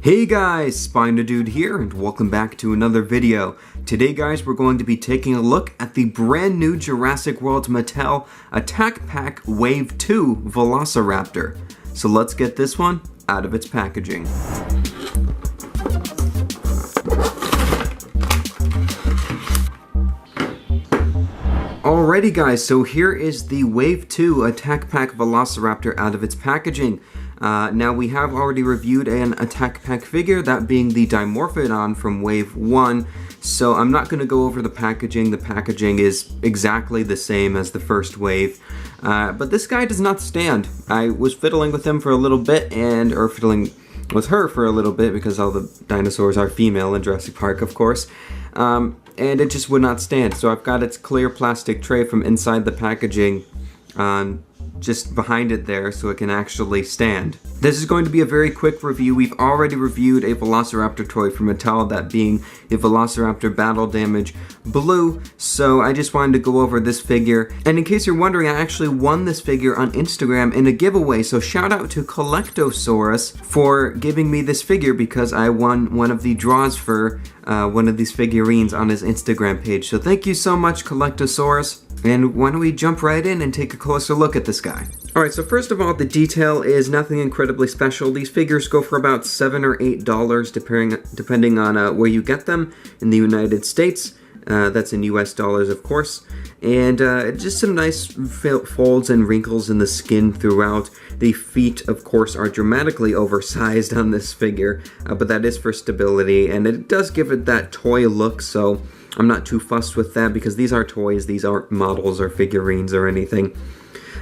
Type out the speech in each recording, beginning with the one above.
Hey guys, SpinoDude here, and welcome back to another video. Today guys, we're going to be taking a look at the brand new Jurassic World Mattel Attack Pack Wave 2 Velociraptor. So let's get this one out of its packaging. Alrighty guys, so here is the Wave 2 Attack Pack Velociraptor out of its packaging. Now we have already reviewed an Attack Pack figure, that being the Dimorphodon from Wave 1, so I'm not going to go over the packaging. The packaging is exactly the same as the first wave, but this guy does not stand. I was fiddling with him for a little bit, or fiddling with her for a little bit, because all the dinosaurs are female in Jurassic Park, of course. And it just would not stand. So I've got its clear plastic tray from inside the packaging just behind it there so it can actually stand. This is going to be a very quick review. We've already reviewed a Velociraptor toy from Mattel, that being the Velociraptor Battle Damage Blue, so I just wanted to go over this figure. And in case you're wondering, I actually won this figure on Instagram in a giveaway, so shout out to Collectosaurus for giving me this figure, because I won one of the draws for one of these figurines on his Instagram page. So thank you so much, Collectosaurus. And why don't we jump right in and take a closer look at this guy. Alright, so first of all, the detail is nothing incredibly special. These figures go for about $7 or $8 depending on where you get them in the United States. That's in US dollars, of course. And just some nice folds and wrinkles in the skin throughout. The feet, of course, are dramatically oversized on this figure, but that is for stability, and it does give it that toy look, so I'm not too fussed with that, because these are toys, these aren't models or figurines or anything.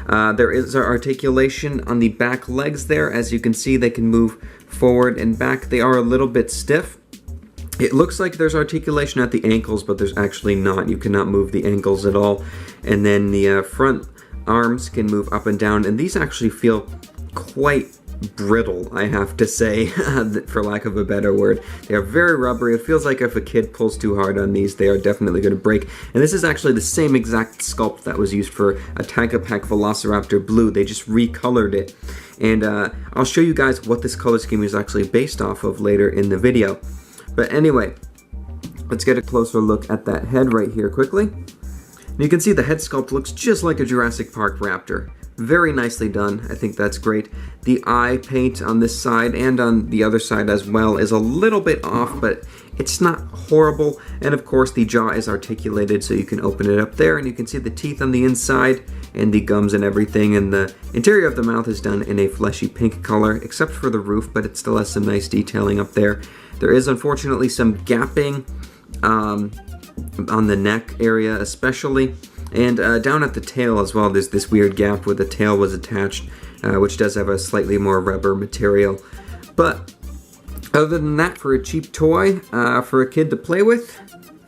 There is articulation on the back legs there. As you can see, they can move forward and back. They are a little bit stiff. It looks like there's articulation at the ankles, but there's actually not. You cannot move the ankles at all. And then the front arms can move up and down, and these actually feel quite brittle, I have to say, for lack of a better word. They are very rubbery. It feels like if a kid pulls too hard on these, they are definitely going to break. And this is actually the same exact sculpt that was used for Attack Pack Velociraptor Blue. They just recolored it. And I'll show you guys what this color scheme is actually based off of later in the video. But anyway, let's get a closer look at that head right here quickly. And you can see the head sculpt looks just like a Jurassic Park raptor. Very nicely done. I think that's great. The eye paint on this side and on the other side as well is a little bit off, but it's not horrible. And of course the jaw is articulated, so you can open it up there and you can see the teeth on the inside and the gums and everything. And the interior of the mouth is done in a fleshy pink color, except for the roof, but it still has some nice detailing up there. There is unfortunately some gapping on the neck area especially. And down at the tail as well, there's this weird gap where the tail was attached, which does have a slightly more rubber material. But other than that, for a cheap toy, for a kid to play with,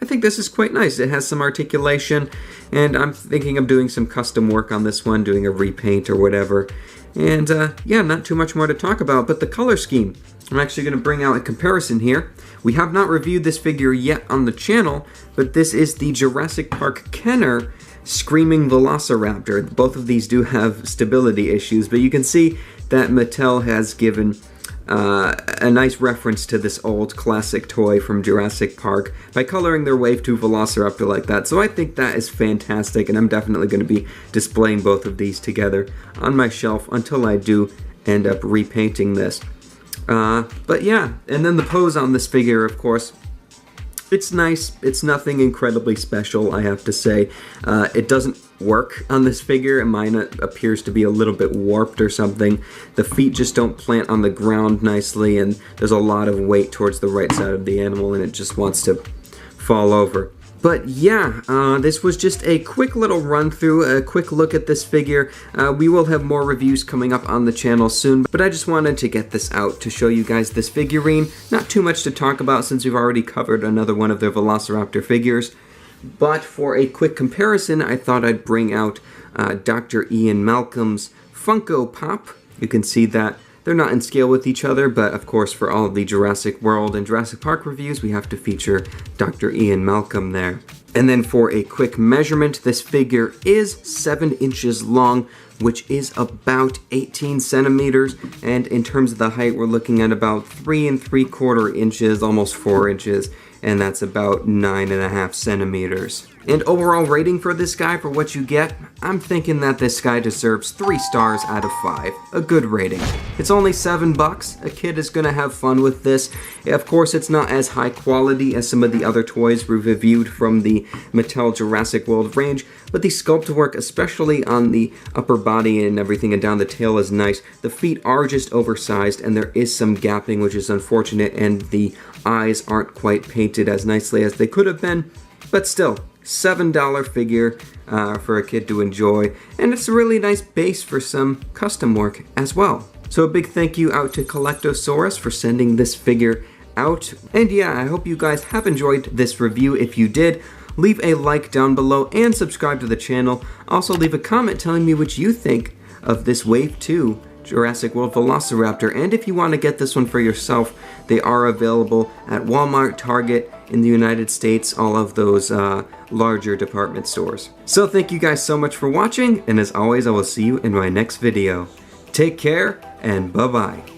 I think this is quite nice. It has some articulation, and I'm thinking of doing some custom work on this one, doing a repaint or whatever. And yeah, not too much more to talk about, but the color scheme. I'm actually going to bring out a comparison here. We have not reviewed this figure yet on the channel, but this is the Jurassic Park Kenner Screaming Velociraptor. Both of these do have stability issues, but you can see that Mattel has given a nice reference to this old classic toy from Jurassic Park by coloring their Wave 2 Velociraptor like that. So I think that is fantastic, and I'm definitely going to be displaying both of these together on my shelf until I do end up repainting this. But yeah, and then the pose on this figure, of course, it's nice. It's nothing incredibly special, I have to say. It doesn't work on this figure, and mine appears to be a little bit warped or something. The feet just don't plant on the ground nicely, and there's a lot of weight towards the right side of the animal, and it just wants to fall over. But yeah, this was just a quick little run through, a quick look at this figure. We will have more reviews coming up on the channel soon, but I just wanted to get this out to show you guys this figurine. Not too much to talk about since we've already covered another one of their Velociraptor figures. But for a quick comparison, I thought I'd bring out Dr. Ian Malcolm's Funko Pop. You can see that they're not in scale with each other, but of course for all of the Jurassic World and Jurassic Park reviews, we have to feature Dr. Ian Malcolm there. And then for a quick measurement, this figure is 7 inches long, which is about 18 centimeters. And in terms of the height, we're looking at about 3 3/4 inches, almost 4 inches. And that's about 9.5 centimeters. And overall rating for this guy, for what you get, I'm thinking that this guy deserves 3 stars out of 5. A good rating. It's only $7. A kid is gonna have fun with this. Of course, it's not as high quality as some of the other toys we've reviewed from the Mattel Jurassic World range, but the sculpt work, especially on the upper body and everything and down the tail, is nice. The feet are just oversized, and there is some gapping, which is unfortunate, and the eyes aren't quite painted as nicely as they could have been, but still, $7 figure for a kid to enjoy, and it's a really nice base for some custom work as well. So a big thank you out to Collectosaurus for sending this figure out. And yeah, I hope you guys have enjoyed this review. If you did, leave a like down below and subscribe to the channel. Also leave a comment telling me what you think of this Wave 2 Jurassic World Velociraptor, and if you want to get this one for yourself, they are available at Walmart, Target in the United States, all of those larger department stores. So thank you guys so much for watching, and as always, I will see you in my next video. Take care, and bye-bye.